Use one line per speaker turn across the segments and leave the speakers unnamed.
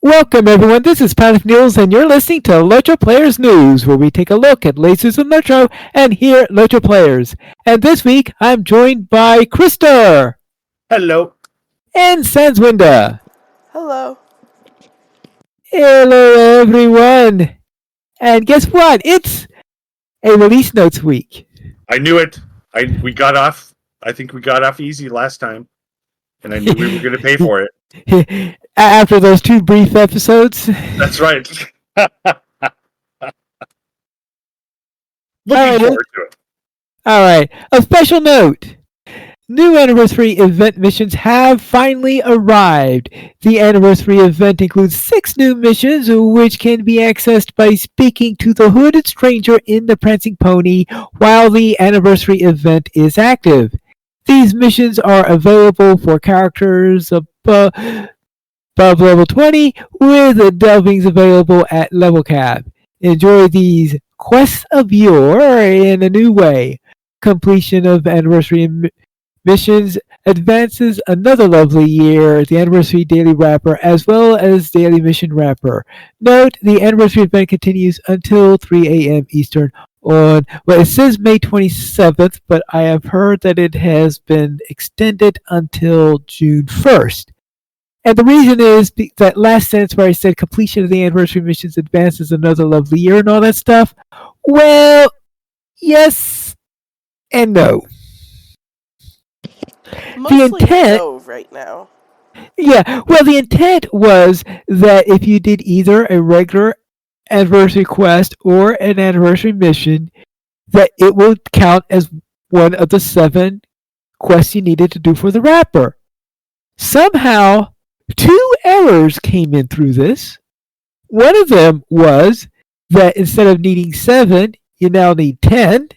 Welcome everyone, this is Patrick Niels and you're listening to LOTRO Players News, where we take a look at lasers and LOTRO and here at LOTRO Players. And this week I'm joined by Krister
Hello.
and Sanswinda.
Hello.
Hello everyone. And guess what? It's a release notes week.
I knew it. I think we got off easy last time. And I knew we were going to pay for it.
After those two brief episodes.
That's right. Looking
Alright.
forward to it.
Alright, a special note. New anniversary event missions have finally arrived. The anniversary event includes 6 new missions, which can be accessed by speaking to the hooded stranger in the Prancing Pony while the anniversary event is active. These missions are available for characters above level 20, with delvings available at level cap. Enjoy these quests of yore in a new way. Completion of anniversary missions advances another lovely year, the anniversary daily wrapper, as well as daily mission wrapper. Note, the anniversary event continues until 3 a.m. Eastern on, well, it says May 27th, but I have heard that it has been extended until June 1st. And the reason is that last sentence where I said completion of the anniversary missions advances another lovely year and all that stuff. Well, yes and no.
Mostly
The intent,
no right now.
yeah, well, the intent was that if you did either a regular anniversary quest or an anniversary mission, that it would count as one of the 7 quests you needed to do for the wrapper. Somehow, 2 errors came in through this. One of them was that instead of needing 7, you now need 10.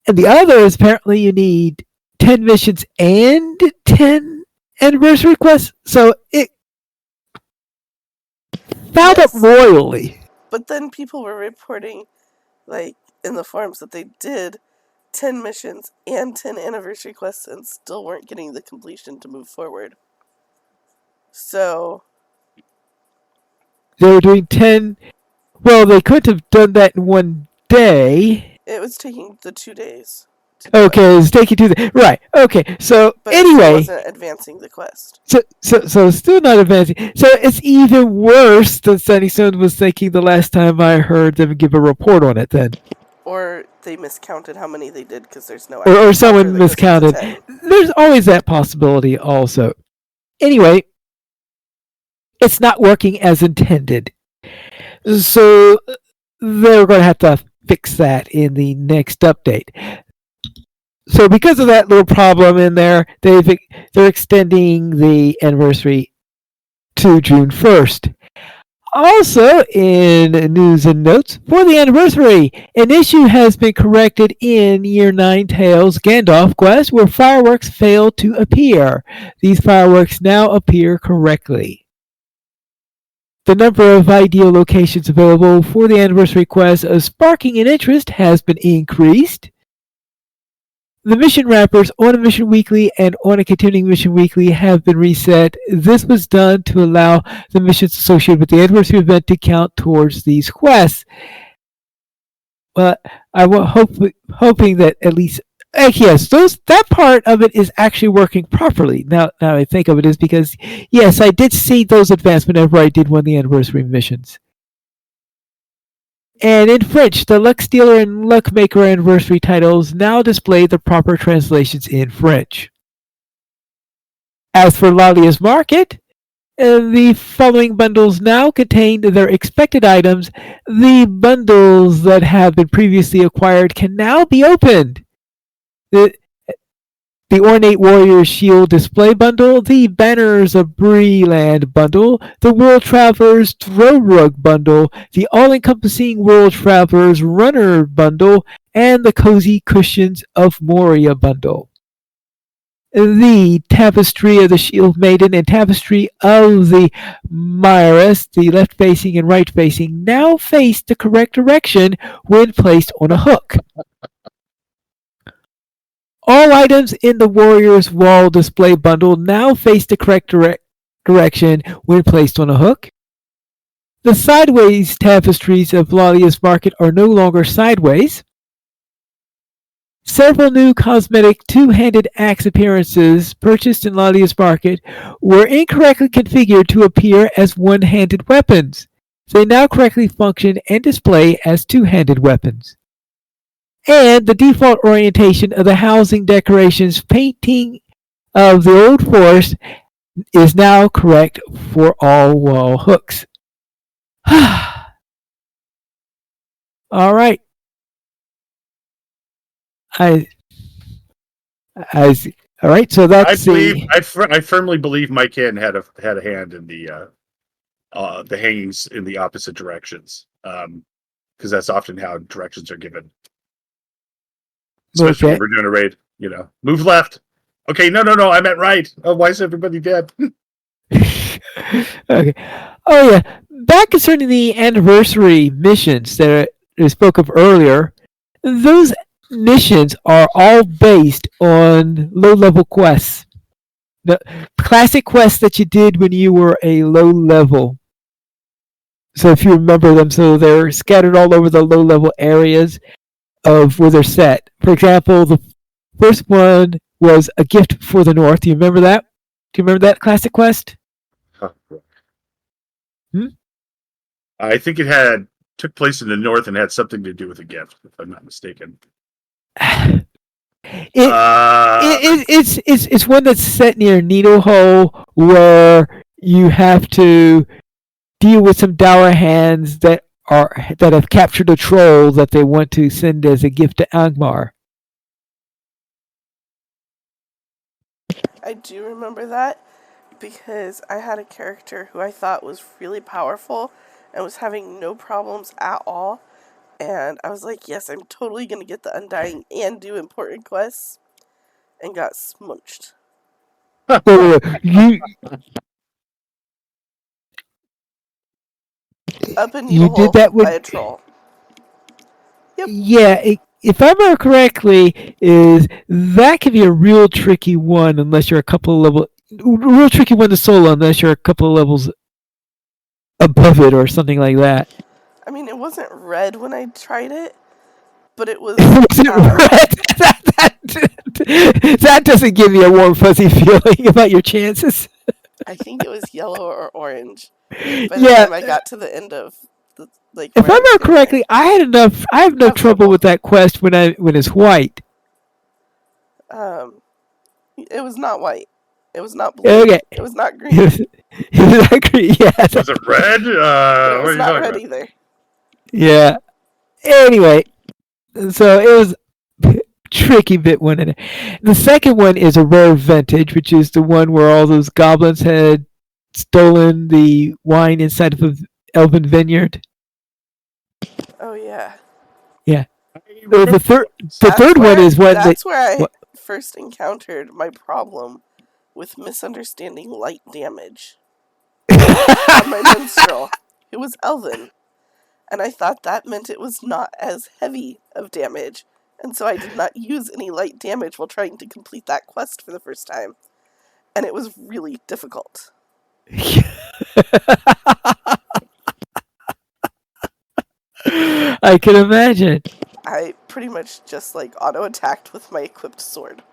And the other is apparently you need 10 missions and 10 anniversary quests. So it fouled up royally.
But then people were reporting, like, in the forums that they did 10 missions and 10 anniversary quests and still weren't getting the completion to move forward. So
They were doing 10. Well, they could have done that in one day.
it was taking the 2 days.
Okay, it's taking 2 days. Right. Okay. So
But
anyway,
it still wasn't advancing the quest.
so still not advancing. So it's even worse than Sunny Stone was thinking the last time I heard them give a report on it. Then,
Or they miscounted how many they did because there's no.
or someone
after the Christmas
miscounted.
attack.
There's always that possibility, also. Anyway, it's not working as intended. So they're going to have to fix that in the next update. So because of that little problem in there, they're extending the anniversary to June 1st. Also, in news and notes, for the anniversary, an issue has been corrected in Year 9 Tales Gandalf quest where fireworks failed to appear. These fireworks now appear correctly. The number of ideal locations available for the anniversary quest sparking an interest has been increased. The mission wrappers on a mission weekly and on a continuing mission weekly have been reset. This was done to allow the missions associated with the anniversary event to count towards these quests. Well, I was hoping that at least, yes, that part of it is actually working properly. Now I think of it is because, yes, I did see those advancements whenever I did one of the anniversary missions. And in French, the Luck Stealer and Luck Maker anniversary titles now display the proper translations in French. As for Lalia's Market, the following bundles now contain their expected items. The bundles that have been previously acquired can now be opened. The Ornate Warrior's Shield Display Bundle, the Banners of Breeland Bundle, the World Traveler's Throw Rug Bundle, the All-Encompassing World Traveler's Runner Bundle, and the Cozy Cushions of Moria Bundle. The Tapestry of the Shield Maiden and Tapestry of the Myris, the left-facing and right-facing, now face the correct direction when placed on a hook. All items in the Warrior's Wall display bundle now face the correct direction when placed on a hook. The sideways tapestries of Lalia's Market are no longer sideways. Several new cosmetic two-handed axe appearances purchased in Lalia's Market were incorrectly configured to appear as one-handed weapons. They now correctly function and display as two-handed weapons. And the default orientation of the housing decorations painting of the old forest is now correct for all wall hooks. All right. All right. So that's
I firmly believe Mike Hen had a hand in the hangings in the opposite directions, because that's often how directions are given, especially when we're doing a raid. Move left. Okay, no, I meant right. Oh, why is everybody dead?
Okay. Oh yeah. Back concerning the anniversary missions that I spoke of earlier, those missions are all based on low-level quests. The classic quests that you did when you were a low level. So if you remember them, so they're scattered all over the low-level areas of where they're set. For example, the first one was a gift for the North. Do you remember that? Do you remember that classic quest?
I think it took place in the North and had something to do with a gift, if I'm not mistaken.
It's one that's set near Needle Hole, where you have to deal with some dour hands that have captured a troll that they want to send as a gift to Angmar.
I do remember that because I had a character who I thought was really powerful and was having no problems at all. And I was like, yes, I'm totally going to get the Undying and do important quests. And got smunched. Up in Needle Hole by a troll. Yep.
Yeah, if I remember correctly, that can be a real tricky one unless you're a couple of levels. Real tricky one to solo unless you're a couple of levels above it or something like that.
I mean, it wasn't red when I tried it, but it was.
Wasn't red. That doesn't give me a warm fuzzy feeling about your chances.
I think it was yellow or orange. By the time I got to the end of the
if I remember correctly, I have no trouble with that quest when it's white.
It was not white. It was not blue.
Okay.
It was not green.
It was not green. Yeah.
Was it red?
It was not red either.
Yeah. Anyway, so it was a tricky bit one. The second one is a rare vintage, which is the one where all those goblins had stolen the wine inside of an elven vineyard.
Oh yeah.
Yeah. The third one is when
that's where I first encountered my problem with misunderstanding light damage on my minstrel, who was elven, and I thought that meant it was not as heavy of damage, and so I did not use any light damage while trying to complete that quest for the first time, and it was really difficult.
I can imagine.
I pretty much just auto-attacked with my equipped sword.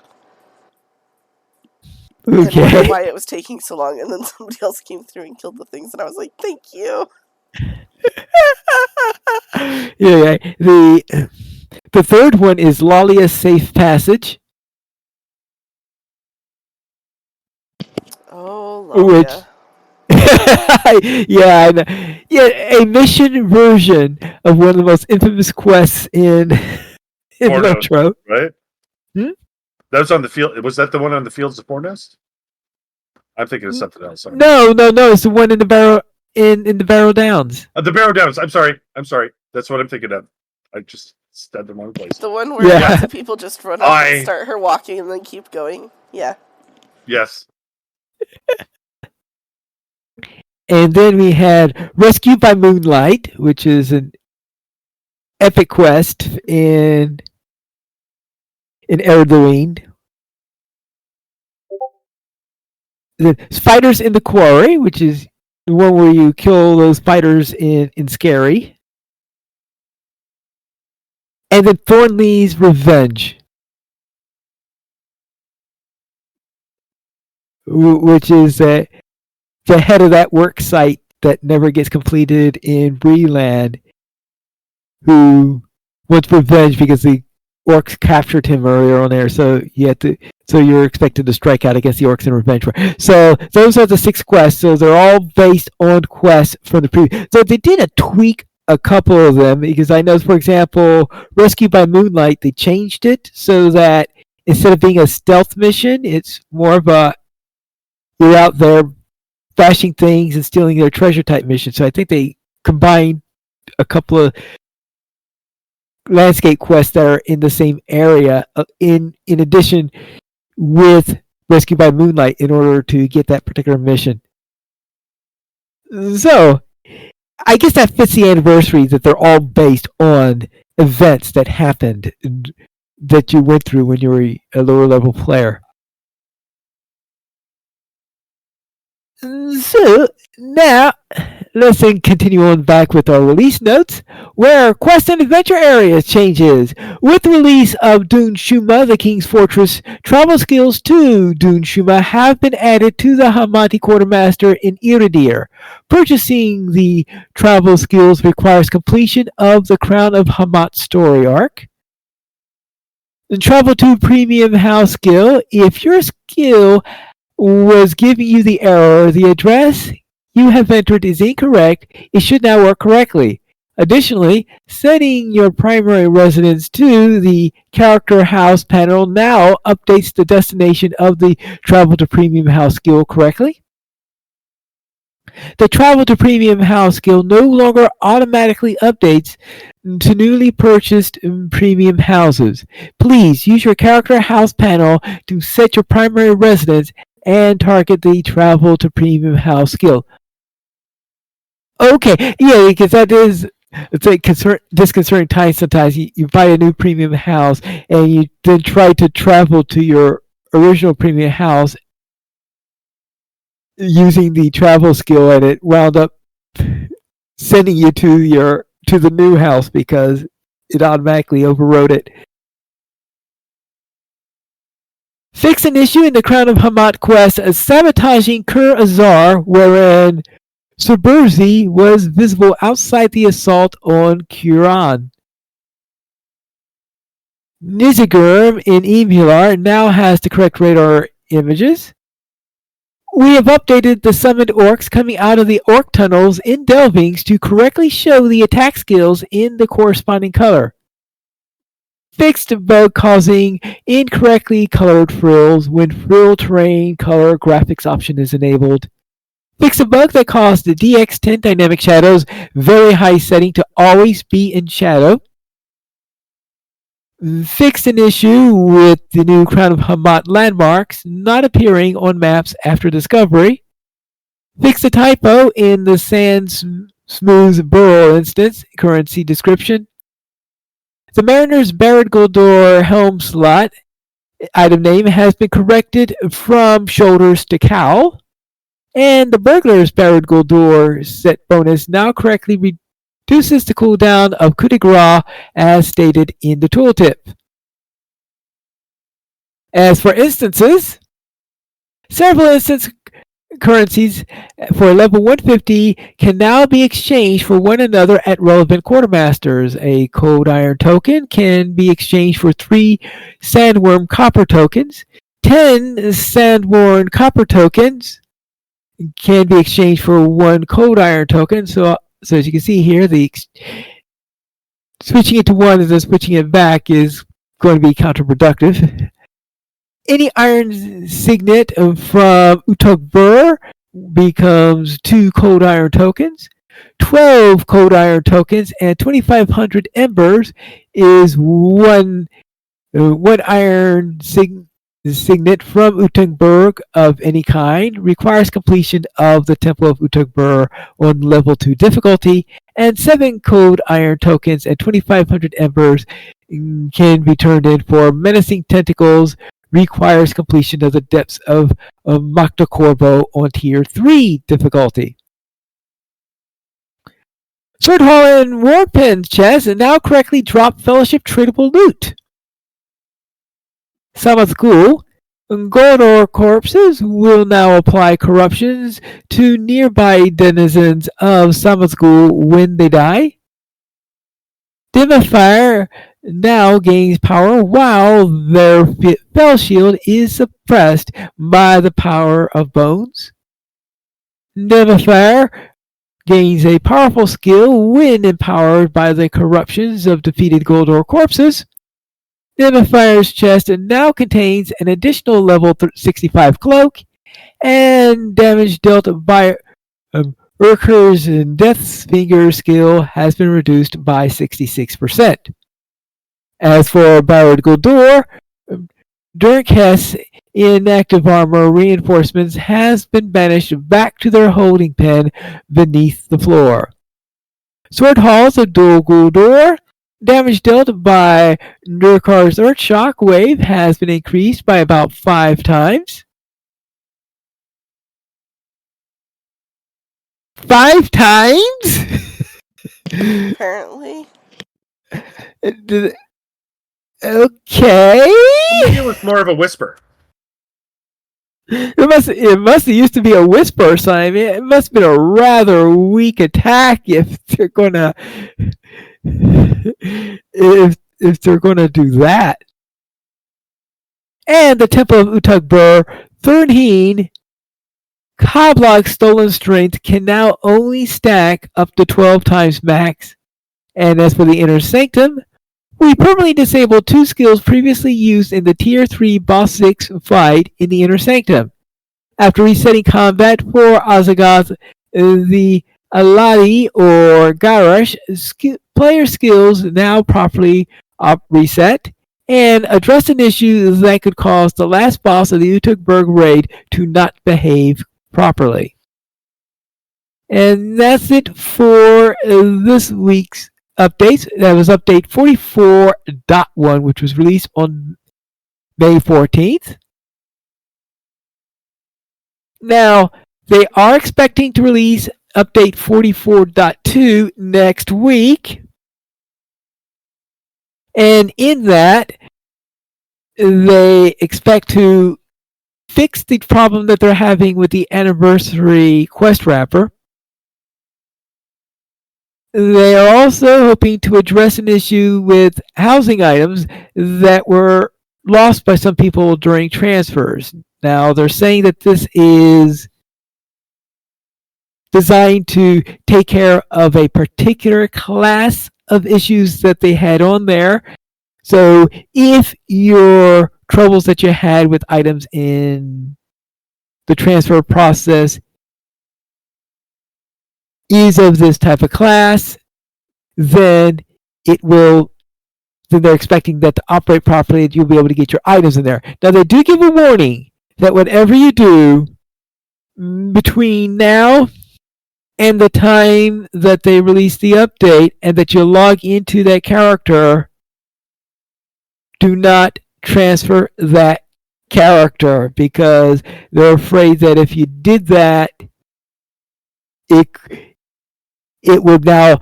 Okay.
I don't know why it was taking so long, and then somebody else came through and killed the things, and I was like, thank you.
Yeah. The third one is Lalia's Safe Passage.
Oh, Lalia.
Yeah, I know. Yeah, a mission version of one of the most infamous quests in LOTRO.
Right? That was on the field. Was that the one on the Fields of Fornest? I'm thinking of something else. Sorry.
No. It's the one in the Barrow in the Barrow Downs.
The Barrow Downs. I'm sorry. That's what I'm thinking of. I just said the wrong place.
The one where lots of people just run up and start her walking and then keep going. Yeah.
Yes.
And then we had Rescue by Moonlight, which is an epic quest in Erdoine. The Fighters in the Quarry, which is the one where you kill those fighters in Scary. And then Thornley's Revenge, which is the head of that work site that never gets completed in Breland, who wants revenge because the orcs captured him earlier on there. So you're expected to strike out against the orcs in revenge. So those are the 6 quests. So they're all based on quests from the previous. So they did a tweak a couple of them, because I know, for example, Rescue by Moonlight, they changed it so that instead of being a stealth mission, it's more of a you're out there bashing things and stealing their treasure type mission. So I think they combined a couple of landscape quests that are in the same area in addition with Rescue by Moonlight in order to get that particular mission. So I guess that fits the anniversary, that they're all based on events that happened that you went through when you were a lower level player. So now let's then continue on back with our release notes, where quest and adventure areas changes. With the release of Dune Shuma, the King's Fortress, travel skills to Dune Shuma have been added to the Hamati Quartermaster in Iridir. Purchasing the travel skills requires completion of the Crown of Hamat story arc. And travel to Premium House skill. If your skill was giving you the error, the address you have entered is incorrect, it should now work correctly. Additionally, setting your primary residence to the character house panel now updates the destination of the travel to premium house skill correctly. The travel to premium house skill no longer automatically updates to newly purchased premium houses. Please use your character house panel to set your primary residence and target the travel to premium house skill. Okay, yeah, because that is it's a disconcerting time sometimes. You buy a new premium house and you then try to travel to your original premium house using the travel skill, and it wound up sending you to the new house because it automatically overrode it. Fix an issue in the Crown of Hamat quest as sabotaging Kur Azar, wherein Suburzi was visible outside the assault on Kuran. Nizigurm in Emular now has the correct radar images. We have updated the summoned orcs coming out of the orc tunnels in Delvings to correctly show the attack skills in the corresponding color. Fixed bug causing incorrectly colored frills when frill terrain color graphics option is enabled. Fix a bug that caused the DX10 dynamic shadows very high setting to always be in shadow. Fixed an issue with the new Crown of Hamat landmarks not appearing on maps after discovery. Fixed a typo in the Sand Smooth Burrow instance currency description. The Mariner's Barad Goldor helm slot item name has been corrected from shoulders to cowl. And the Burglar's Barad Goldor set bonus now correctly reduces the cooldown of coup de grace as stated in the tooltip. As for instances, several instance currencies for level 150 can now be exchanged for one another at relevant quartermasters. A cold iron token can be exchanged for 3 sandworm copper tokens. 10 sandworm copper tokens can be exchanged for 1 cold iron token. So as you can see here, switching it to 1 and then switching it back is going to be counterproductive. Any iron signet from Utog Bur becomes 2 cold iron tokens. 12 cold iron tokens and 2,500 embers is one iron signet from Utungburg of any kind. Requires completion of the Temple of Utungburg on level 2 difficulty, and 7 cold iron tokens and 2,500 embers can be turned in for menacing tentacles. Requires completion of the depths of Makta Corvo on tier 3 difficulty. Sword Hall and Warpen chests now correctly drop Fellowship tradable loot. Sama's Ghoul. Goldor corpses will now apply corruptions to nearby denizens of Sama's Ghoul when they die. Dimmifier now gains power while their spell shield is suppressed by the power of bones. Dimmifier gains a powerful skill when empowered by the corruptions of defeated Goldor corpses. Dimmifier's chest now contains an additional level 65 cloak, and damage dealt by Urker's Deathfinger skill has been reduced by 66%. As for Byward Goldor, Durkhead's inactive armor reinforcements has been banished back to their holding pen beneath the floor. Sword Halls of Dol Guldur. Damage dealt by Nurkar's Earth Shock Wave has been increased by about 5 times. 5 times?
Apparently.
Okay.
Maybe it was more of a whisper.
It must have used to be a whisper sign. It must have been a rather weak attack if they're gonna if they're gonna do that. And the Temple of Utagbur, Thurnheen, Coblog's stolen strength can now only stack up to 12 times max. And as for the Inner Sanctum, we permanently disabled 2 skills previously used in the Tier 3 Boss 6 fight in the Inner Sanctum. After resetting combat for Azagoth, the Aladi or Garash player skills now properly reset and address an issue that could cause the last boss of the Utugberg raid to not behave properly. And that's it for this week's updates. That was update 44.1, which was released on May 14th. Now, they are expecting to release update 44.2 next week. And in that, they expect to fix the problem that they're having with the anniversary quest wrapper. They are also hoping to address an issue with housing items that were lost by some people during transfers. Now, they're saying that this is designed to take care of a particular class of issues that they had on there. So if your troubles that you had with items in the transfer process is of this type of class, then they're expecting that to operate properly, you'll be able to get your items in there. Now, they do give a warning that whatever you do between now and the time that they release the update and that you log into that character, do not transfer that character, because they're afraid that if you did that, it would now,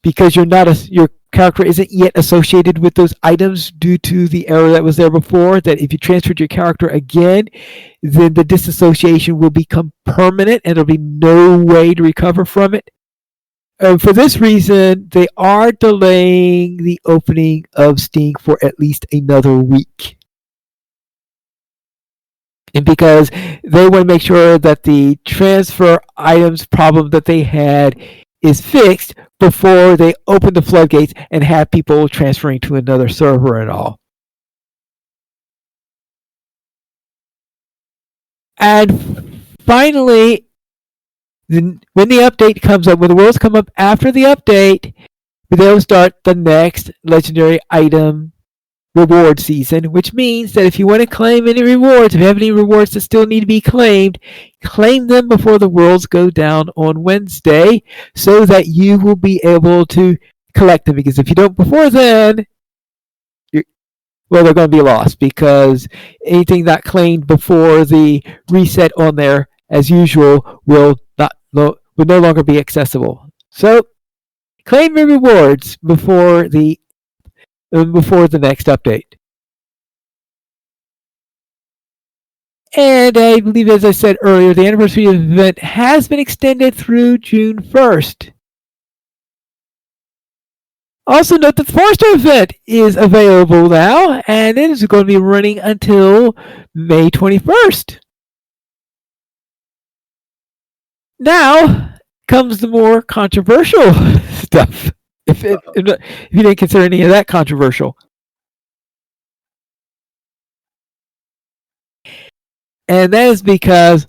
because your character isn't yet associated with those items due to the error that was there before, that if you transferred your character again, then the disassociation will become permanent and there'll be no way to recover from it. For this reason, they are delaying the opening of Steam for at least another week. And because they want to make sure that the transfer items problem that they had is fixed before they open the floodgates and have people transferring to another server and all. And finally, when the update comes up, when the worlds come up after the update, they'll start the next legendary item reward season, which means that if you want to claim any rewards, if you have any rewards that still need to be claimed, claim them before the worlds go down on Wednesday so that you will be able to collect them, because if you don't before then, they're going to be lost, because anything not claimed before the reset on there, as usual, will no longer be accessible. So claim your rewards before the next update. And I believe, as I said earlier, the anniversary event has been extended through June 1st. Also note that the Forester event is available now, and it is going to be running until May 21st. Now comes the more controversial stuff, if you didn't consider any of that controversial. And that is because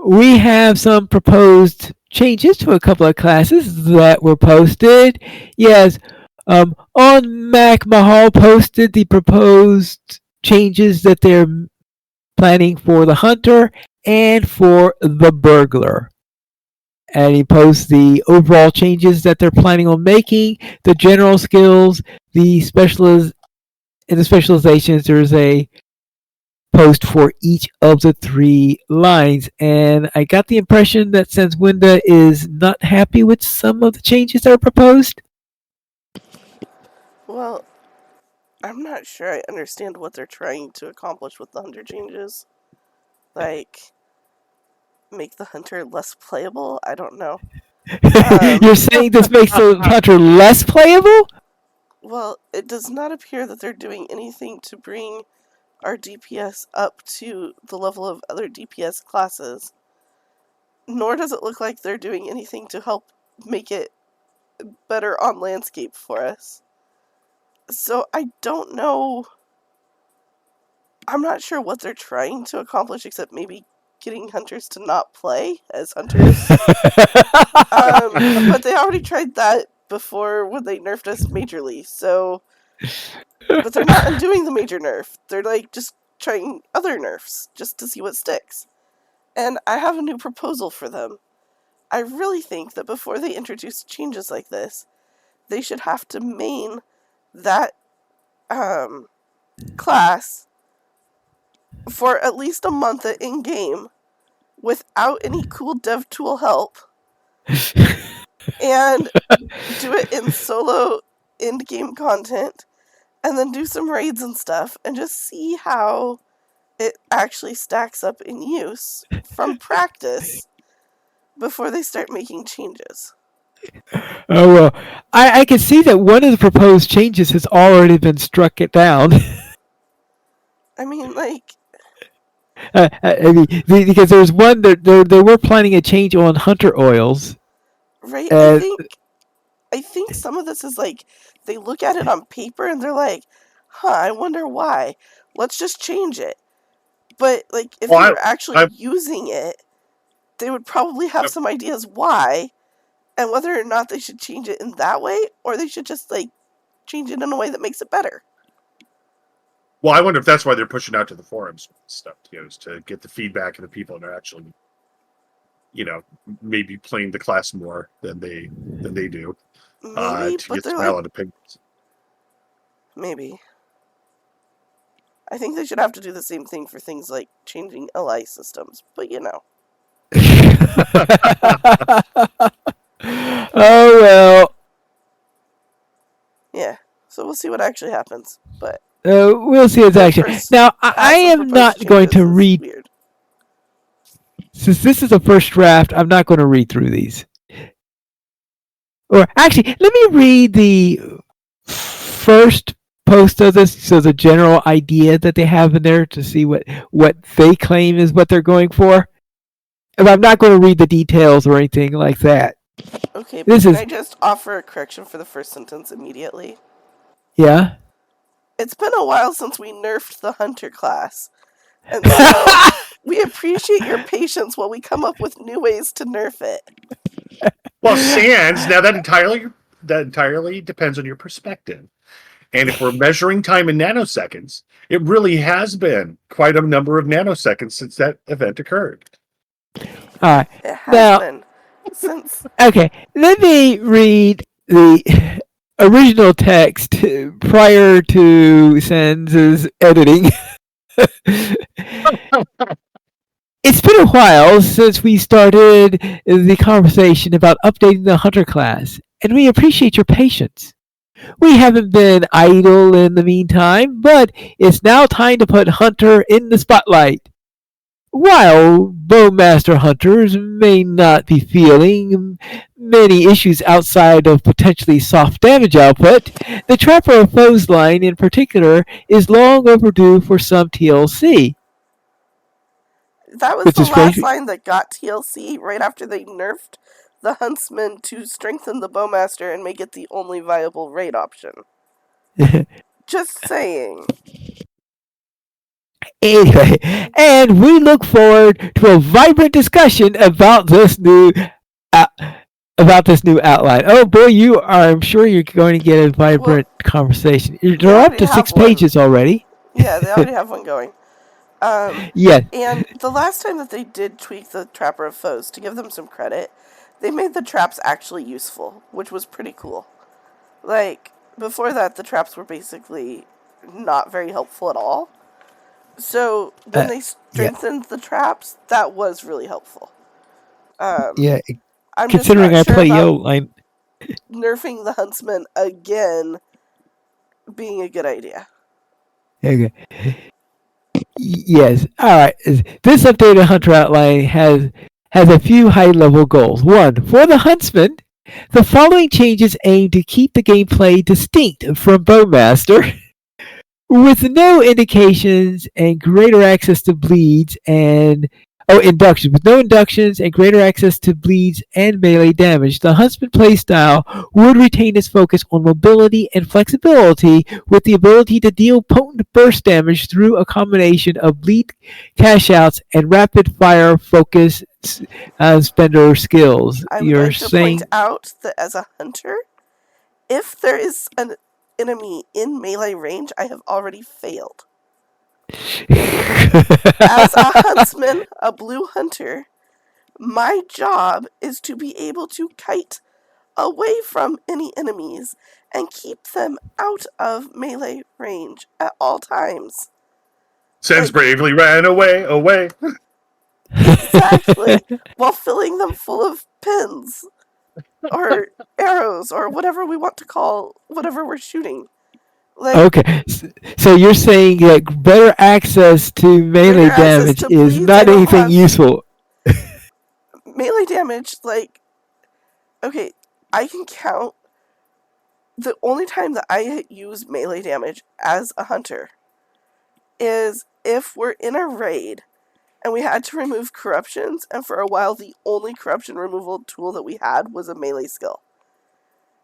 we have some proposed changes to a couple of classes that were posted. Yes, on Mac, Mahal posted the proposed changes that they're planning for the Hunter and for the Burglar. And he posts the overall changes that they're planning on making, the general skills, the specializations. There's a post for each of the 3 lines, and I got the impression that since Winda is not happy with some of the changes that are proposed.
Well, I'm not sure I understand what they're trying to accomplish with the Hunter changes. Like, make the Hunter less playable? I don't know.
You're saying this makes the Hunter less playable?
Well, it does not appear that they're doing anything to bring our DPS up to the level of other DPS classes. Nor does it look like they're doing anything to help make it better on landscape for us. So I don't know. I'm not sure what they're trying to accomplish, except maybe getting hunters to not play as hunters. But they already tried that before when they nerfed us majorly, so... But they're not undoing the major nerf. They're like just trying other nerfs just to see what sticks. And I have a new proposal for them. I really think that before they introduce changes like this, they should have to main that class for at least a month in-game without any cool dev tool help and do it in solo end-game content and then do some raids and stuff and just see how it actually stacks up in use from practice before they start making changes.
Oh, well, I can see that one of the proposed changes has already been struck it down.
I mean, like...
because there's one that they were planning a change on hunter oils.
Right? I think some of this is like, they look at it on paper and they're like, I wonder why. Let's just change it. But, like, if they were actually using it, they would probably have some ideas why, and whether or not they should change it in that way, or they should just, like, change it in a way that makes it better.
Well, I wonder if that's why they're pushing out to the forums and stuff, is to get the feedback of the people that are actually, maybe playing the class more than they do.
Maybe,
to get some valid opinions.
Maybe. I think they should have to do the same thing for things like changing LI systems, but
Oh, well.
Yeah, so we'll see what actually happens, but...
we'll see what's actually... Now, I am not going to read...
Weird.
Since this is the first draft, I'm not going to read through these. Or, actually, let me read the first post of this, so the general idea that they have in there to see what they claim is what they're going for. And I'm not going to read the details or anything like that.
Okay, but can I just offer a correction for the first sentence immediately?
Yeah?
It's been a while since we nerfed the Hunter class. And so we appreciate your patience while we come up with new ways to nerf it.
Well, Sans, now that entirely depends on your perspective. And if we're measuring time in nanoseconds, it really has been quite a number of nanoseconds since that event occurred.
All right.
It has been since...
Okay, let me read the original text prior to Sans' editing. It's been a while since we started the conversation about updating the Hunter class, and we appreciate your patience. We haven't been idle in the meantime, but it's now time to put Hunter in the spotlight. While Bowmaster Hunters may not be feeling many issues outside of potentially soft damage output, the Trapper of Foes line in particular is long overdue for some TLC.
That was
Which
the
is
last
crazy.
line that got TLC right after they nerfed the Huntsman to strengthen the Bowmaster and make it the only viable raid option. Just saying.
Anyway, and we look forward to a vibrant discussion about this new uh, outline. Oh boy, I'm sure you're going to get a vibrant conversation.
They
They're up
already
to
have
6
one.
pages already.
Yeah, they already have one going.
Yes.
And the last time that they did tweak the Trapper of Foes, to give them some credit, they made the traps actually useful, which was pretty cool. Like, before that, the traps were basically not very helpful at all. So, when they strengthened the traps, that was really helpful.
Yeah.
I'm just
Considering
not
I
sure
play
about
Yo line.
nerfing the Huntsman again being a good idea.
Okay. Yes. All right. This updated Hunter outline has a few high-level goals. One, for the Huntsman, the following changes aim to keep the gameplay distinct from Bowmaster, with no indications and greater access to bleeds and inductions. With no inductions and greater access to bleeds and melee damage, the Huntsman playstyle would retain its focus on mobility and flexibility, with the ability to deal potent burst damage through a combination of bleed cash outs and rapid fire focus spender skills.
I would
You're
like to point
saying
out that as a hunter, if there is an enemy in melee range, I have already failed. As a huntsman, a blue hunter, my job is to be able to kite away from any enemies and keep them out of melee range at all times.
Since
Like-
bravely ran away.
Exactly. While filling them full of pins or arrows or whatever we want to call whatever we're shooting. Like,
Okay, so you're saying that better access to melee
Greater access
damage
to
is
bleeds, I
not
don't
anything
have-
useful.
melee damage, like, okay, I can count the only time that I use melee damage as a hunter is if we're in a raid and we had to remove corruptions, and for a while the only corruption removal tool that we had was a melee skill.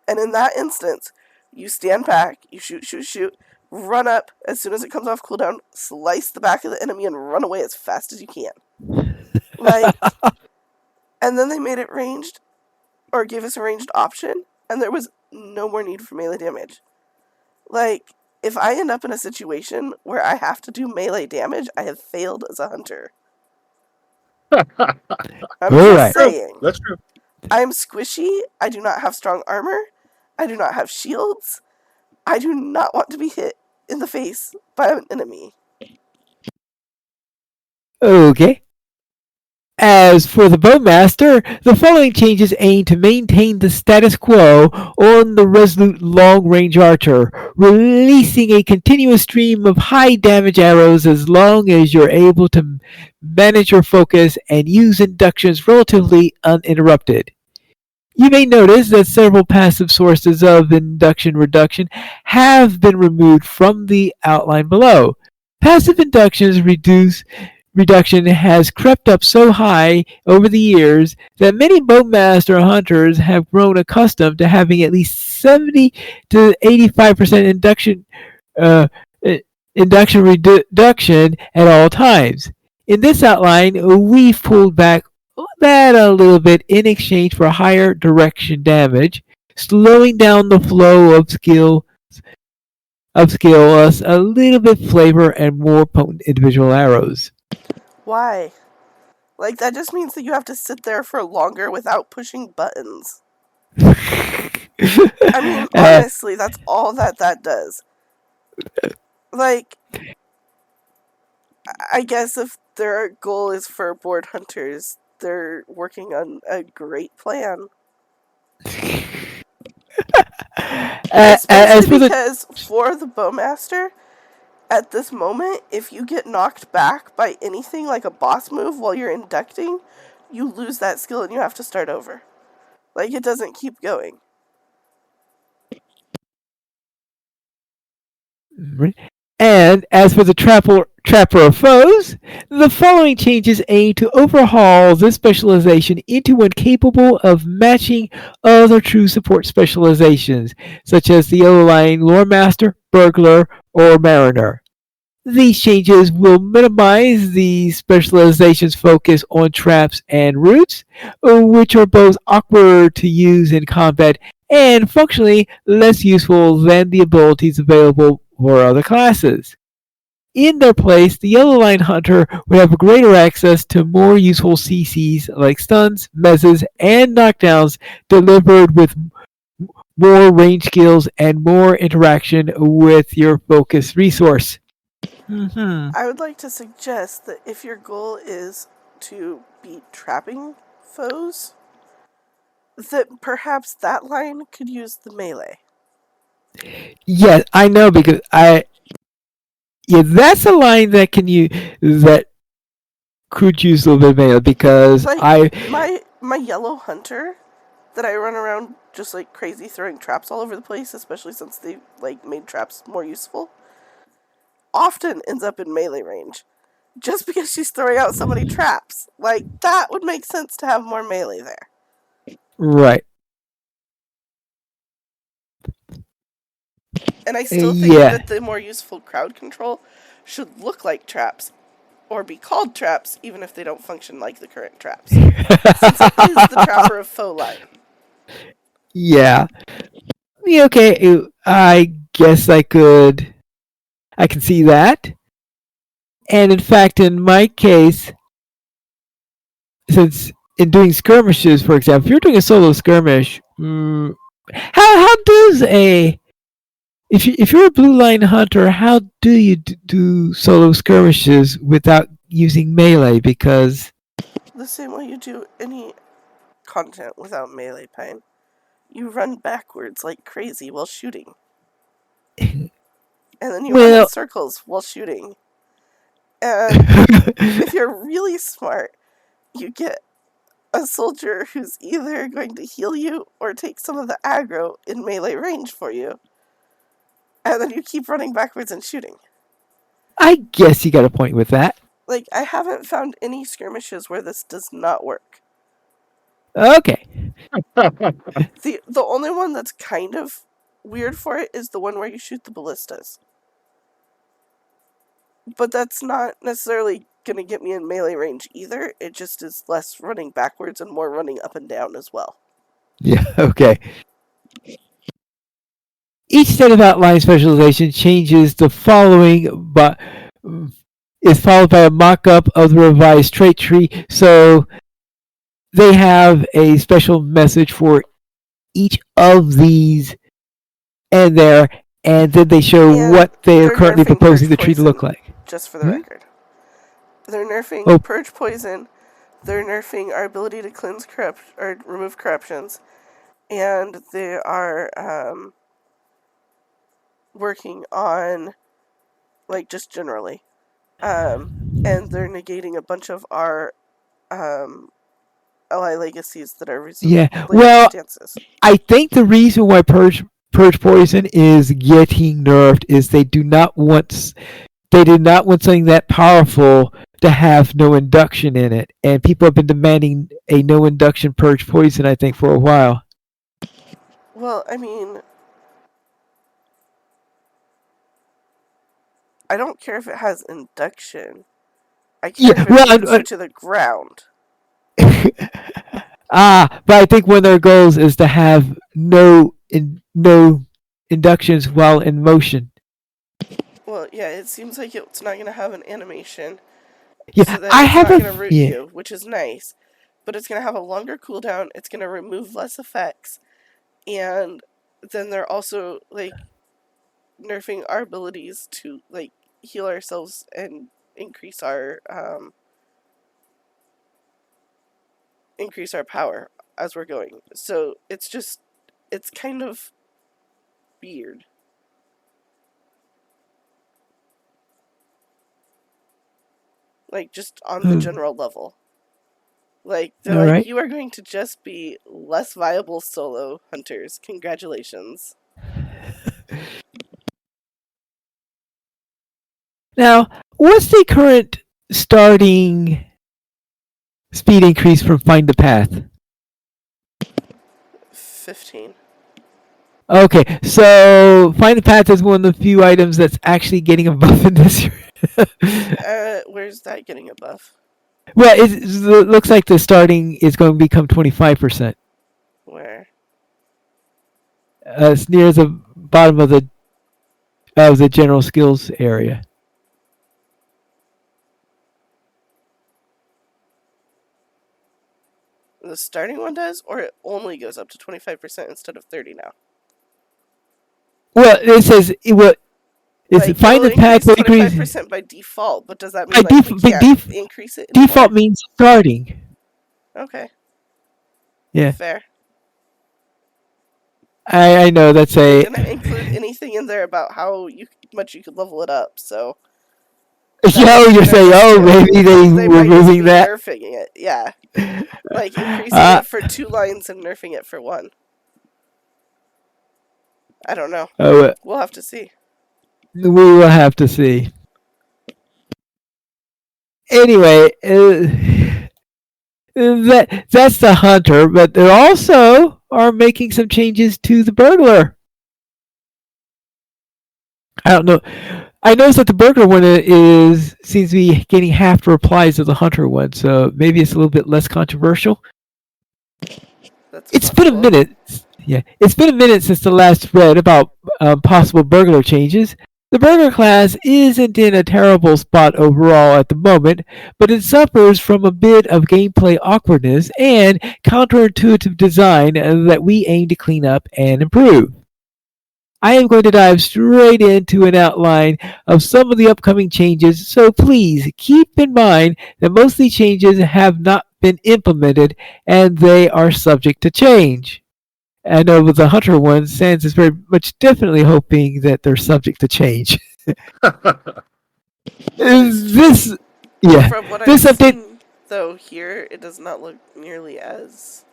And in that instance, you stand back, you shoot, run up as soon as it comes off cooldown, slice the back of the enemy, and run away as fast as you can. Like, and then they made it ranged, or gave us a ranged option, and there was no more need for melee damage. Like, if I end up in a situation where I have to do melee damage, I have failed as a hunter. I'm just saying.
That's true.
I'm squishy. I do not have strong armor. I do not have shields. I do not want to be hit in the face by an enemy.
Okay. As for the Bowmaster, the following changes aim to maintain the status quo on the Resolute Long-Range Archer, releasing a continuous stream of high-damage arrows as long as you're able to manage your focus and use inductions relatively uninterrupted. You may notice that several passive sources of induction reduction have been removed from the outline below. Passive inductions reduction has crept up so high over the years that many Bowmaster hunters have grown accustomed to having at least 70 to 85% induction reduction at all times. In this outline, we've pulled back that a little bit in exchange for higher direction damage, slowing down the flow of skill upscale us a little bit flavor and more potent individual arrows.
Why? Like, that just means that you have to sit there for longer without pushing buttons. I mean, honestly, that's all that does. Like, I guess if their goal is for board hunters, they're working on a great plan. Especially
As for the
because for the Bowmaster, at this moment, if you get knocked back by anything like a boss move while you're inducting, you lose that skill and you have to start over. Like, it doesn't keep going.
And as for the trapper of foes, the following changes aim to overhaul this specialization into one capable of matching other true support specializations, such as the Yellow Line Lore Master, Burglar, or Mariner. These changes will minimize the specialization's focus on traps and routes, which are both awkward to use in combat and functionally less useful than the abilities available for other classes. In their place, the Yellow Line Hunter would have greater access to more useful CCs like stuns, mezzes, and knockdowns delivered with more range skills and more interaction with your focus resource. Mm-hmm.
I would like to suggest that if your goal is to beat trapping foes, that perhaps that line could use the melee.
Yes, I know because that's a line that that could use a little bit of melee because
Like, my yellow hunter that I run around just like crazy throwing traps all over the place, especially since they like made traps more useful, often ends up in melee range. Just because she's throwing out so many traps. Like, that would make sense to have more melee there.
right.
And I still think
Yeah.
that the more useful crowd control should look like traps, or be called traps, even if they don't function like the current traps. Since it is the trapper of foe line.
Yeah. Yeah, okay. I guess I can see that. And in fact, in my case, since in doing skirmishes, for example, if you're doing a solo skirmish, how does a if you're a blue line hunter, how do you do solo skirmishes without using melee? Because
The same way you do any content without melee pain. You run backwards like crazy while shooting. And then you run in
well,
circles while shooting. And if you're really smart, you get a soldier who's either going to heal you or take some of the aggro in melee range for you. And then you keep running backwards and shooting.
I guess you got a point with that.
Like, I haven't found any skirmishes where this does not work.
Okay.
The only one that's kind of weird for it is the one where you shoot the ballistas. But that's not necessarily going to get me in melee range either. It just is less running backwards and more running up and down as well.
Yeah, okay. Each set of outline specialization changes the following, but is followed by a mock-up of the revised trait tree. So they have a special message for each of these and there, and then they show
And
what they are
they're
currently
nerfing
proposing the
Purge
tree to look
Poison,
like.
just for the record. They're nerfing
Oh.
Purge Poison, they're nerfing our ability to cleanse or remove corruptions, and they are working on, like, just generally. And they're negating a bunch of our ally legacies that are stances.
I think the reason why Purge Poison is getting nerfed is they did not want something that powerful to have no induction in it, and people have been demanding a no induction Purge Poison, I think, for a while.
Well, I mean, I don't care if it has induction. I care if it burns you to the ground.
But I think one of their goals is to have no inductions while in motion.
Well, yeah, it seems like it's not going to have an animation.
Yeah,
so that it's not going to root you, which is nice. But it's going to have a longer cooldown, it's going to remove less effects, and then they're also, like, nerfing our abilities to, like, heal ourselves and increase our power as we're going. So it's kind of weird. Like, just on the general level. Like, they're
All
like,
right.
you are going to just be less viable solo hunters. Congratulations.
Now, what's the current starting speed increase from Find the Path?
15.
Okay, so Find the Path is one of the few items that's actually getting a buff in this year.
Where's that getting a buff?
Well, it looks like the starting is going to become 25%.
Where?
It's near the bottom of the general skills area.
The starting one does, or it only goes up to 25% instead of 30 now?
Well, it says
Like,
Find the Path will increase
25% by default, but does that
by
mean like we can't increase it anymore?
default means starting.
Okay.
Yeah.
Fair.
I know that's
They didn't include anything in there about how much you could level it up, so.
Yo, you're saying, oh, maybe they were
might just
moving
be
that.
nerfing it, yeah. Like increasing it for 2 lines and nerfing it for 1. I don't know. We'll have to see.
We will have to see. Anyway, that's the hunter, but they also are making some changes to the burglar. I don't know. I noticed that the burglar one seems to be getting half the replies of the hunter one, so maybe it's a little bit less controversial. It's been a minute. Yeah, it's been a minute since the last read about possible burglar changes. The burglar class isn't in a terrible spot overall at the moment, but it suffers from a bit of gameplay awkwardness and counterintuitive design that we aim to clean up and improve. I am going to dive straight into an outline of some of the upcoming changes, so please keep in mind that most of these changes have not been implemented and they are subject to change. I know with the Hunter one, Sans is very much definitely hoping that they're subject to change. This
From what I've seen, though, here, it does not look nearly as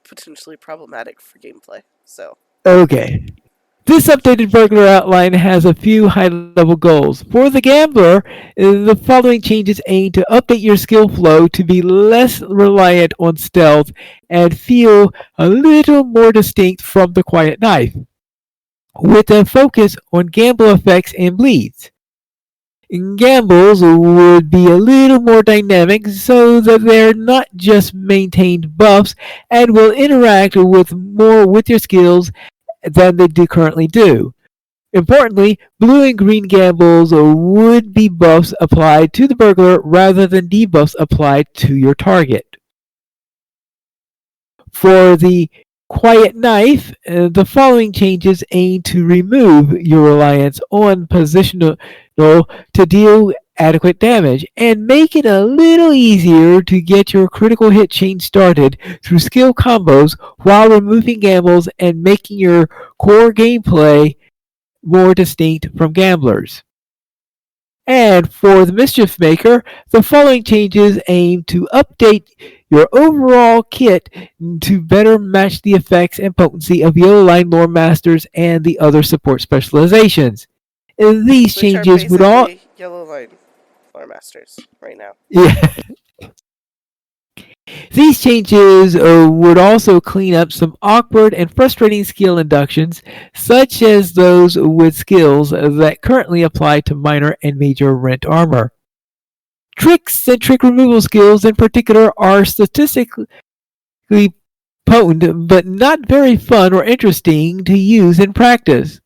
potentially problematic for gameplay, so.
Okay. This updated burglar outline has a few high-level goals. For the gambler, the following changes aim to update your skill flow to be less reliant on stealth and feel a little more distinct from the quiet knife, with a focus on gamble effects and bleeds. Gambles would be a little more dynamic so that they're not just maintained buffs and will interact more with your skills than they do currently do. Importantly, blue and green gambles would be buffs applied to the burglar rather than debuffs applied to your target. For the quiet knife, the following changes aim to remove your reliance on positional to deal adequate damage and make it a little easier to get your critical hit chain started through skill combos while removing gambles and making your core gameplay more distinct from gamblers. And for the Mischief Maker, the following changes aim to update your overall kit to better match the effects and potency of Yellow Line Lore Masters and the other support specializations. And these changes would all
Yellow Line Lore Masters right now.
Yeah. These changes would also clean up some awkward and frustrating skill inductions, such as those with skills that currently apply to minor and major rent armor. Tricks and trick removal skills in particular are statistically potent, but not very fun or interesting to use in practice.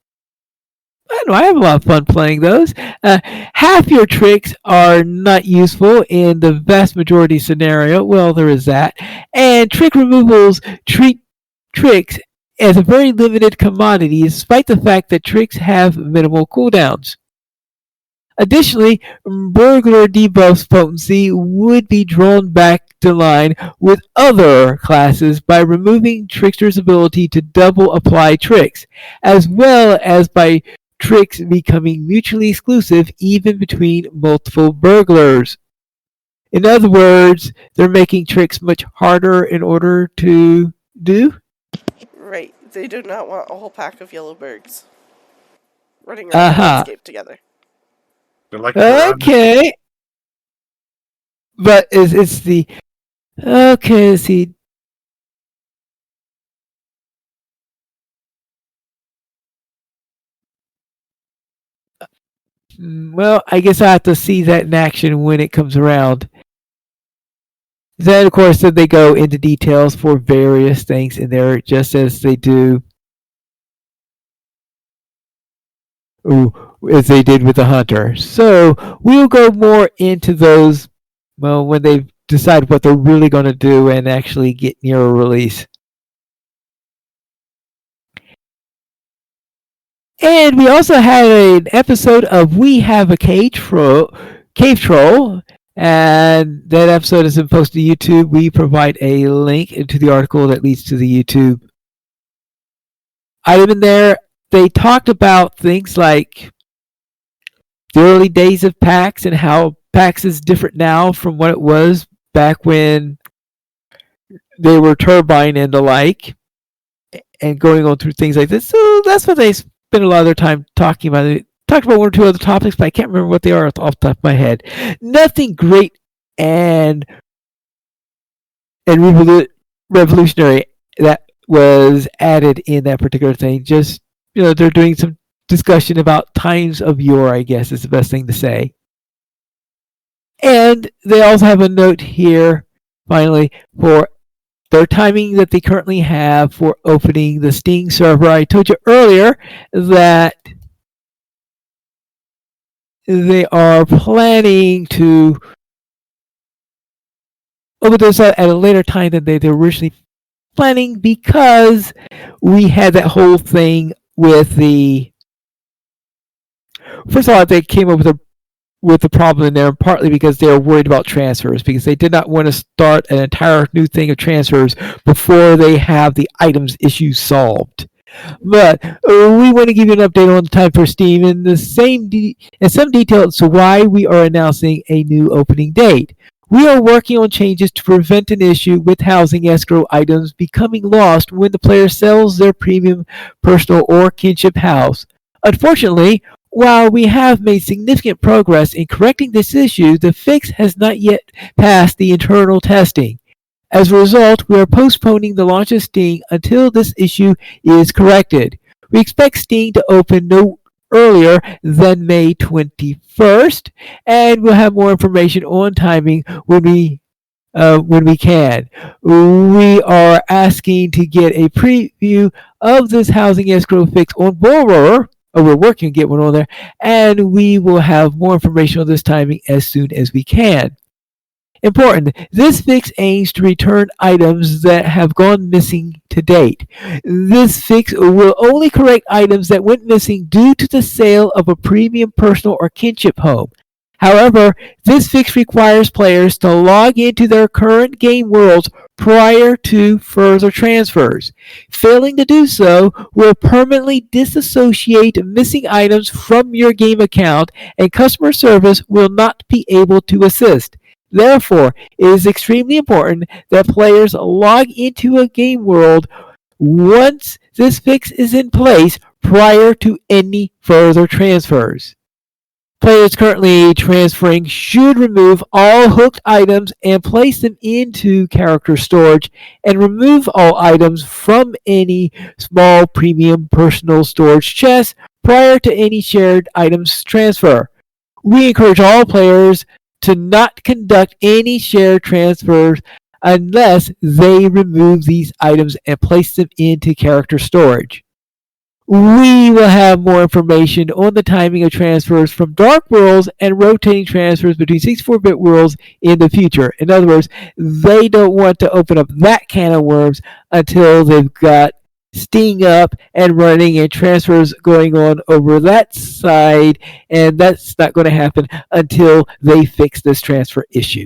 I know I have a lot of fun playing those. Half your tricks are not useful in the vast majority scenario. Well, there is that. And trick removals treat tricks as a very limited commodity, despite the fact that tricks have minimal cooldowns. Additionally, burglar debuffs potency would be drawn back to line with other classes by removing Trickster's ability to double apply tricks, as well as by tricks becoming mutually exclusive even between multiple burglars. In other words, they're making tricks much harder in order to do.
Right. They do not want a whole pack of yellow birds running around the
Aha.
landscape together.
They're like they're
Okay. But it's the okay. See, well, I guess I have to see that in action when it comes around. Then, of course, then they go into details for various things in there, just as they do, as they did with the hunter. So we'll go more into those, well, when they decide what they're really going to do and actually get near a release. And we also had an episode of We Have a Cave Troll, and that episode has been posted to YouTube. We provide a link to the article that leads to the YouTube item in there. They talked about things like the early days of PAX and how PAX is different now from what it was back when they were Turbine and the like, and going on through things like this. So that's what they spend a lot of their time talking about. They talked about one or two other topics, but I can't remember what they are off the top of my head. Nothing great and revolutionary that was added in that particular thing. Just, they're doing some discussion about times of yore, I guess is the best thing to say. And they also have a note here, finally, for their timing that they currently have for opening the Sting server. I told you earlier that they are planning to open this up at a later time than they originally planning, because we had that whole thing with the... First of all, they came up with the problem in there, partly because they were worried about transfers, because they did not want to start an entire new thing of transfers before they have the items issue solved. But we want to give you an update on the time for Steam in some detail as to why we are announcing a new opening date. We are working on changes to prevent an issue with housing escrow items becoming lost when the player sells their premium personal or kinship house. Unfortunately, while we have made significant progress in correcting this issue, the fix has not yet passed the internal testing. As a result, we are postponing the launch of Sting until this issue is corrected. We expect Sting to open no earlier than May 21st, and we'll have more information on timing when we can. We are asking to get a preview of this housing escrow fix on Bullroarer. We're working to get one on there, and we will have more information on this timing as soon as we can. Important, this fix aims to return items that have gone missing to date. This fix will only correct items that went missing due to the sale of a premium personal or kinship home. However, this fix requires players to log into their current game worlds prior to further transfers. Failing to do so will permanently disassociate missing items from your game account, and customer service will not be able to assist. Therefore, it is extremely important that players log into a game world once this fix is in place prior to any further transfers. Players currently transferring should remove all hooked items and place them into character storage, and remove all items from any small premium personal storage chests prior to any shared items transfer. We encourage all players to not conduct any shared transfers unless they remove these items and place them into character storage. We will have more information on the timing of transfers from Dark Worlds and rotating transfers between 64-bit worlds in the future. In other words, they don't want to open up that can of worms until they've got Sting up and running and transfers going on over that side, and that's not going to happen until they fix this transfer issue.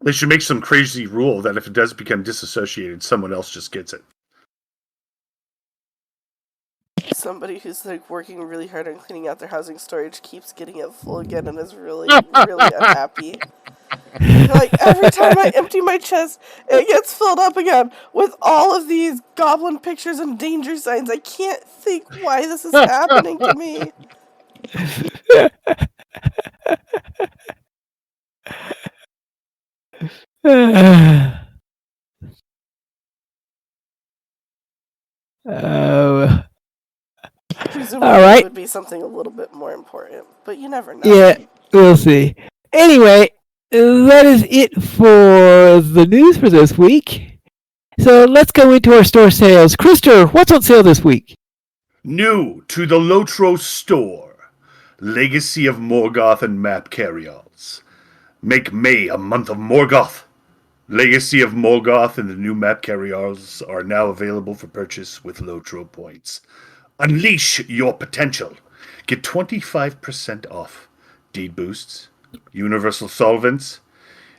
They should make some crazy rule that if it does become disassociated, someone else just gets it.
Somebody who's like working really hard on cleaning out their housing storage keeps getting it full again and is really, really unhappy. Like, every time I empty my chest, it gets filled up again with all of these goblin pictures and danger signs. I can't think why this is happening to me.
Oh,
Presumably
all right.
it would be something a little bit more important, but you never know.
Yeah, we'll see. Anyway, that is it for the news for this week. So let's go into our store sales. Krister, what's on sale this week?
New to the LOTRO store, Legacy of Morgoth and map carryalls. Make May a month of Morgoth. Legacy of Morgoth and the new map carryalls are now available for purchase with LOTRO points. Unleash your potential. Get 25% off deed boosts, universal solvents,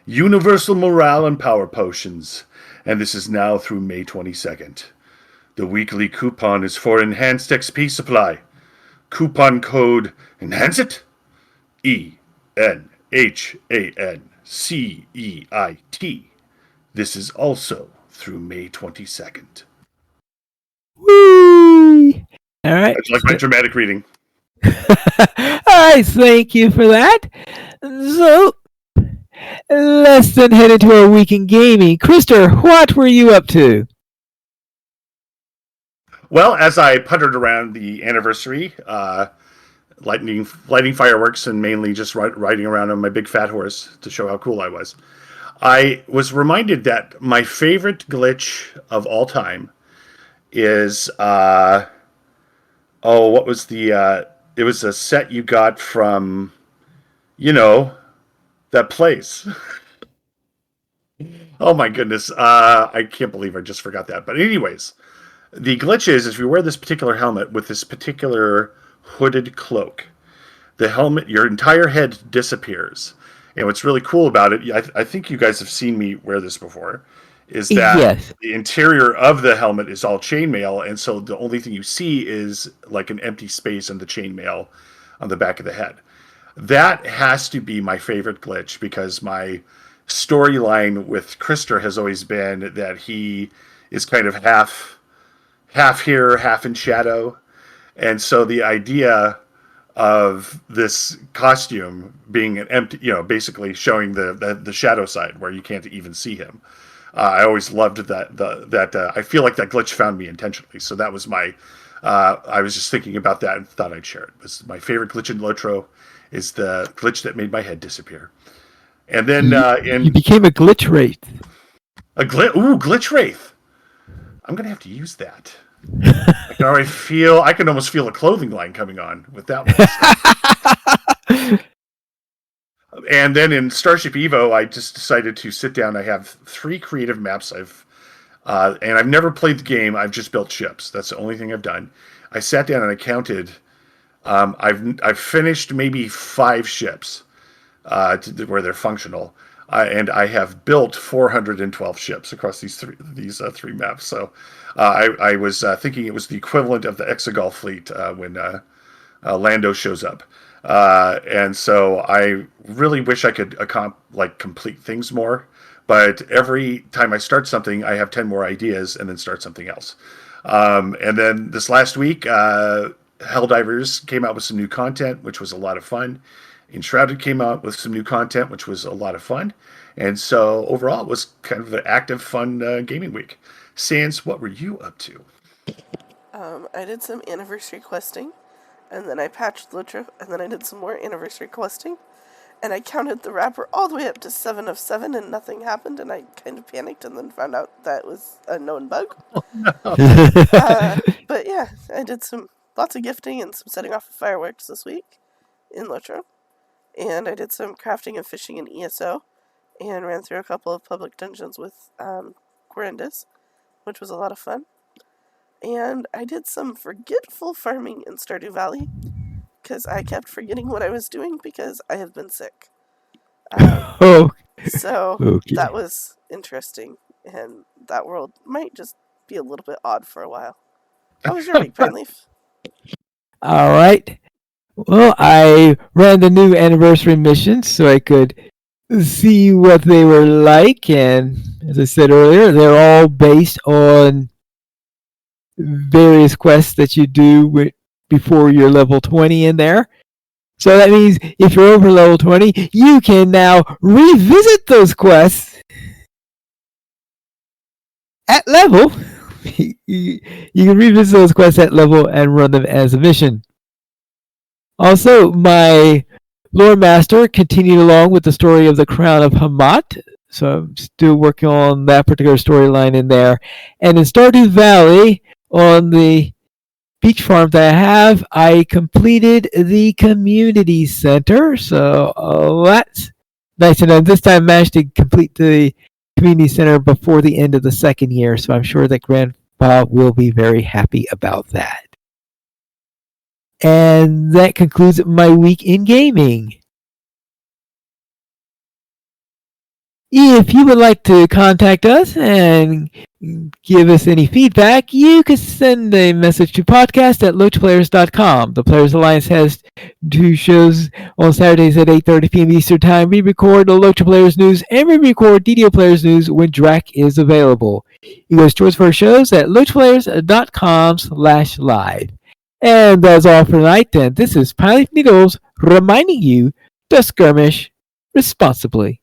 universal morale and power potions, and this is now through May 22nd. The weekly coupon is for enhanced XP supply. Coupon code ENHANCEIT, ENHANCEIT. This is also through May 22nd.
Whee! All right.
That's like my dramatic reading.
All right, thank you for that. So, let's then head into our week in gaming. Krister, what were you up to?
Well, as I puttered around the anniversary, lighting fireworks and mainly just riding around on my big fat horse to show how cool I was reminded that my favorite glitch of all time is what was the it was a set you got from that place. Oh my goodness, I can't believe I just forgot that. But anyways, the glitch is if you wear this particular helmet with this particular hooded cloak, the helmet, your entire head disappears. And what's really cool about it, I think you guys have seen me wear this before, is that
Yes.
the interior of the helmet is all chainmail, and so the only thing you see is like an empty space in the chainmail on the back of the head. That has to be my favorite glitch because my storyline with Krister has always been that he is kind of half here, half in shadow. And so the idea of this costume being an empty, basically showing the shadow side where you can't even see him. I always loved that. I feel like that glitch found me intentionally. So that was my. I was just thinking about that and thought I'd share it. It was my favorite glitch in LOTRO is the glitch that made my head disappear. And then
you became a glitch wraith.
Glitch Wraith. I'm gonna have to use that. I can almost feel a clothing line coming on with that one. And then in Starship Evo, I just decided to sit down. I have 3 creative maps and I've never played the game. I've just built ships. That's the only thing I've done. I sat down and I counted. I've finished maybe 5 ships where they're functional. And I have built 412 ships across these three maps. So I was thinking it was the equivalent of the Exegol fleet when Lando shows up. And so I really wish I could complete things more. But every time I start something, I have 10 more ideas and then start something else. And then this last week, Helldivers came out with some new content, which was a lot of fun. Enshrouded came out with some new content, which was a lot of fun. And so overall, it was kind of an active, fun gaming week. Sans, what were you up to?
I did some anniversary questing, and then I patched LOTRO, and then I did some more anniversary questing, and I counted the wrapper all the way up to 7 of 7, and nothing happened, and I kind of panicked, and then found out that was a known bug.
Oh, no.
But yeah, I did lots of gifting and some setting off of fireworks this week in LOTRO. And I did some crafting and fishing in ESO, and ran through a couple of public dungeons with Corindus, which was a lot of fun. And I did some forgetful farming in Stardew Valley, because I kept forgetting what I was doing because I have been sick.
Oh,
So
Okay.
that was interesting, and that world might just be a little bit odd for a while. How was your week, Pine Leaf?
All right. Well, I ran the new anniversary missions so I could see what they were like. And as I said earlier, they're all based on various quests that you do before you're level 20 in there. So that means if you're over level 20, you can now revisit those quests at level. You can revisit those quests at level and run them as a mission. Also, my lore master continued along with the story of the Crown of Hamat. So I'm still working on that particular storyline in there. And in Stardew Valley, on the beach farm that I have, I completed the community center. So that's nice. And this time I managed to complete the community center before the end of the second year. So I'm sure that Grandpa will be very happy about that. And that concludes my week in gaming. If you would like to contact us and give us any feedback, you can send a message to podcast@loachplayers.com. The Players Alliance has 2 shows on Saturdays at 8:30 p.m. Eastern Time. We record the Loach Players News and we record DDO Players News when Drac is available. You guys choose for our shows at loachplayers.com/live. And that's all for tonight. And this is Pilot Needles reminding you to skirmish responsibly.